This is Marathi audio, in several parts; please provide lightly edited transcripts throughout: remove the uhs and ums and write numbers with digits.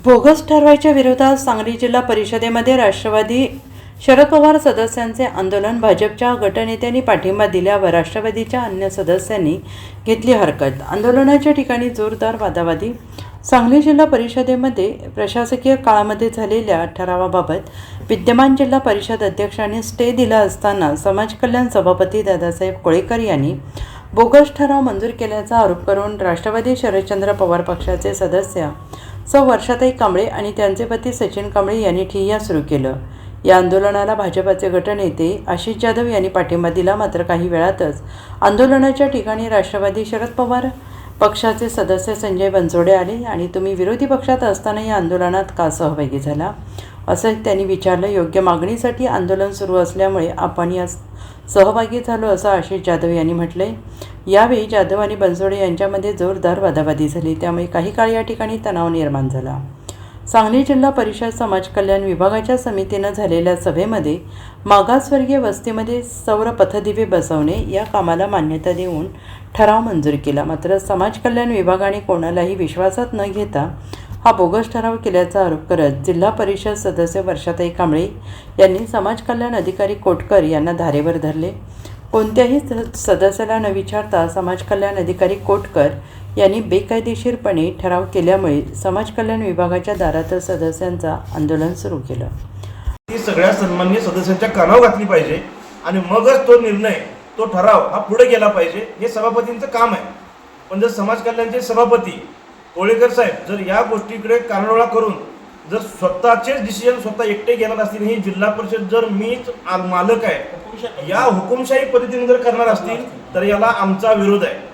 बोगस ठरवायच्या विरोधात सांगली जिल्हा परिषदेमध्ये राष्ट्रवादी शरद पवार सदस्यांचे आंदोलन, भाजपच्या गटनेत्यांनी पाठिंबा दिल्यावर राष्ट्रवादीच्या अन्य सदस्यांनी घेतली हरकत. आंदोलनाच्या ठिकाणी जोरदार वादावादी. सांगली जिल्हा परिषदेमध्ये प्रशासकीय काळामध्ये झालेल्या ठरावाबाबत विद्यमान जिल्हा परिषद अध्यक्षांनी स्टे दिला असताना समाज कल्याण सभापती दादासाहेब कोळेकर यांनी बोगस ठराव मंजूर केल्याचा आरोप करून राष्ट्रवादी शरदचंद्र पवार पक्षाचे सदस्य वर्षाताई कांबळे आणि त्यांचे पती सचिन कांबळे यांनी ठिय्या सुरू केलं. या आंदोलनाला भाजपाचे गटनेते आशिष जाधव यांनी पाठिंबा दिला. मात्र काही वेळातच आंदोलनाच्या ठिकाणी राष्ट्रवादी शरद पवार पक्षाचे सदस्य संजय बनसोडे आले आणि तुम्ही विरोधी पक्षात असताना या आंदोलनात का सहभागी झाला असं त्यांनी विचारलं. योग्य मागणीसाठी आंदोलन सुरू असल्यामुळे आपण या सहभागी झालो असं आशिष जाधव यांनी म्हटलंय. यावेळी जाधव आणि बनसोडे यांच्यामध्ये जोरदार वादावादी झाली, त्यामुळे काही काळ या ठिकाणी तणाव निर्माण झाला. सांगली जिल्हा परिषद समाज कल्याण विभागाच्या समितीनं झालेल्या सभेमध्ये मागासवर्गीय वस्तीमध्ये सौर पथदिवे बसवणे या कामाला मान्यता देऊन ठराव मंजूर केला. मात्र समाज कल्याण विभागाने कोणालाही विश्वासात न घेता हा बोगस ठराव केल्याचा आरोप करत जिल्हा परिषद सदस्य वर्षाताई कांबळे यांनी समाज कल्याण अधिकारी कोटकर यांना धारेवर धरले. कोणत्याही सदस्याला न विचारता समाज कल्याण अधिकारी कोटकर यांनी बेकायदेशीरपणे ठराव केल्यामुळे समाज कल्याण विभागाच्या दारातच सदस्यांचा आंदोलन सुरू केलं. ती सगळ्या सन्माननीय सदस्यांच्या कानावर घातली पाहिजे आणि मगच तो निर्णय, तो ठराव हा पुढे गेला पाहिजे. हे सभापतींचं काम आहे. पण जर समाज कल्याणचे सभापती कोळेकर साहेब जर या गोष्टीकडे कानाडोळा करून जर स्वतःचेच डिसिजन स्वतः एकटे घेणार असतील, ही जिल्हा परिषद जर मीच मालक आहे या हुकुमशाही पद्धतीने जर करणार असतील तर याला आमचा विरोध आहे.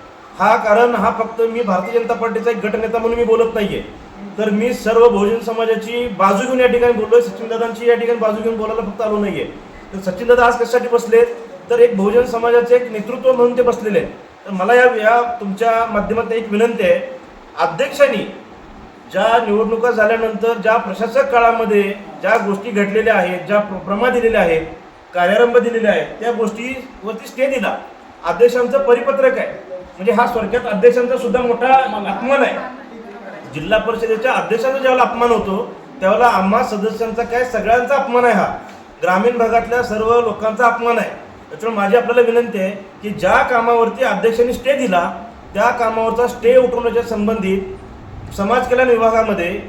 कारण हा फक्त मी भारतीय जनता पार्टीचा एक गटनेता म्हणून मी बोलत नाहीये, तर मी सर्व बहुजन समाजाची बाजू घेऊन या ठिकाणी बोललोय. सचिनदादांची या ठिकाणी बाजू घेऊन बोलायला फक्त आलो नाहीये. तर सचिनदादा आज कशासाठी बसलेत, तर एक बहुजन समाजाचे एक नेतृत्व म्हणून ते बसलेले आहेत. तर मला या तुमच्या माध्यमातून एक विनंती आहे, अध्यक्षांनी ज्या निवडणुका झाल्यानंतर ज्या प्रशासक काळामध्ये ज्या गोष्टी घडलेल्या आहेत, ज्या प्रमा दिलेल्या आहेत, कार्यारंभ दिलेले आहेत, त्या गोष्टीवरती स्टे दिला. अध्यक्षांचं परिपत्रक आहे, म्हणजे हा थोडक्यात अध्यक्षांचा सुद्धा मोठा अपमान आहे. जिल्हा परिषदेच्या अध्यक्षांचा ज्यावेळेला अपमान होतो त्यावेळेला आम्हा सदस्यांचा काय सगळ्यांचा अपमान आहे. हा ग्रामीण भागातल्या सर्व लोकांचा अपमान आहे. त्याच्यामुळे माझी आपल्याला विनंती आहे की ज्या कामावरती अध्यक्षांनी स्टे दिला त्या कामावरचा स्टे उठवण्याच्या संबंधित समाज कल्याण विभागामध्ये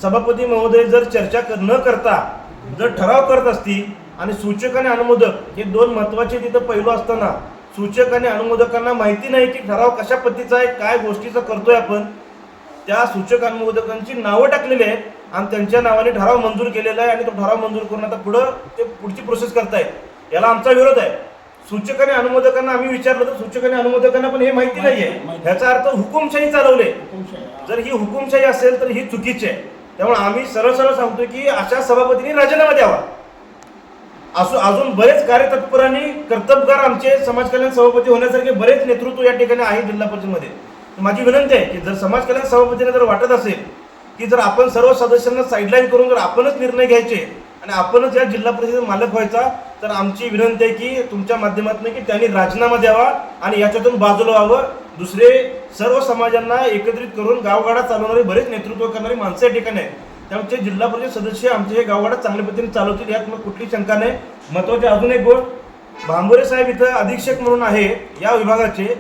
सभापती महोदय जर चर्चा न करता जर ठराव करत असतील आणि सूचक आणि अनुमोदक हे दोन महत्त्वाचे तिथं पैलू असताना सूचक आणि अनुमोदकांना माहिती नाही की ठराव कशा पद्धतीचा आहे, काय गोष्टीचा करतोय आपण, त्या सूचक अनुमोदकांची नावं टाकलेली आहेत आणि त्यांच्या नावाने ठराव मंजूर केलेला आहे आणि तो ठराव मंजूर करून आता पुढची प्रोसेस करतायत. याला आमचा विरोध आहे. सूचक आणि अनुमोदकांना आम्ही विचारलं तर सूचक आणि अनुमोदकांना पण हे माहिती नाहीये. ह्याचा अर्थ हुकुमशाही चालवले. जर ही हुकुमशाही असेल तर ही चुकीची आहे. त्यामुळे आम्ही सरळ सांगतोय की अशा सभापतींनी राजीनामा द्यावा. अजून बरेच कार्यतत्पर आणि कर्तबगार आमचे समाज कल्याण सभापती होण्यासारखे बरेच नेतृत्व या ठिकाणी आहे जिल्हा परिषदेमध्ये. माझी विनंती आहे की जर समाज कल्याण सभापतीने जर वाटत असेल की जर आपण सर्व सदस्यांना साईडलाईन करून जर आपणच निर्णय घ्यायचे आणि आपणच या जिल्हा परिषदेचा मालक व्हायचा, तर आमची विनंती आहे की तुमच्या माध्यमातून की त्यांनी राजीनामा द्यावा आणि याच्यातून बाजूला व्हावं. दुसरे सर्व समाजांना एकत्रित करून गावगाडा चालवणारे बरेच नेतृत्व करणारी माणसं या ठिकाणी आहेत. त्यामुळे जिल्हा परिषद सदस्य आमचे हे गावगाडा चांगल्या पद्धतीने चालवतील, यात मग कुठली शंका नाही. महत्त्वाची अजून एक गोष्ट, भांबोरे साहेब इथं अधीक्षक म्हणून आहे या विभागाचे,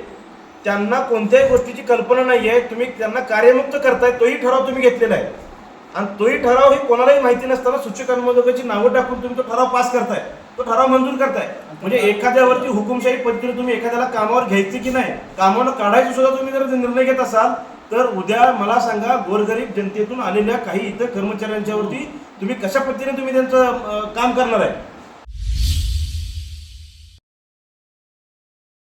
त्यांना कोणत्याही गोष्टीची कल्पना नाही आहे. तुम्ही त्यांना कार्यमुक्त करताय, तोही ठराव तुम्ही घेतलेला आहे आणि तोही ठराव हे कोणालाही माहिती नसताना सूचक अनुमोदकाची नावं टाकून तुम्ही तो ठराव पास करताय, तो ठराव मंजूर करताय. म्हणजे एखाद्यावरती हुकुमशाही पद्धतीने तुम्ही एखाद्याला कामावर घ्यायची की नाही, कामावर काढायची सुद्धा तुम्ही जर निर्णय घेत असाल तर उद्या मला सांगा, गोरगरीब जनतेतून आलेल्या काही इतर कर्मचाऱ्यांच्यावरती तुम्ही कशा पद्धतीने तुम्ही त्यांचं काम करणार आहे.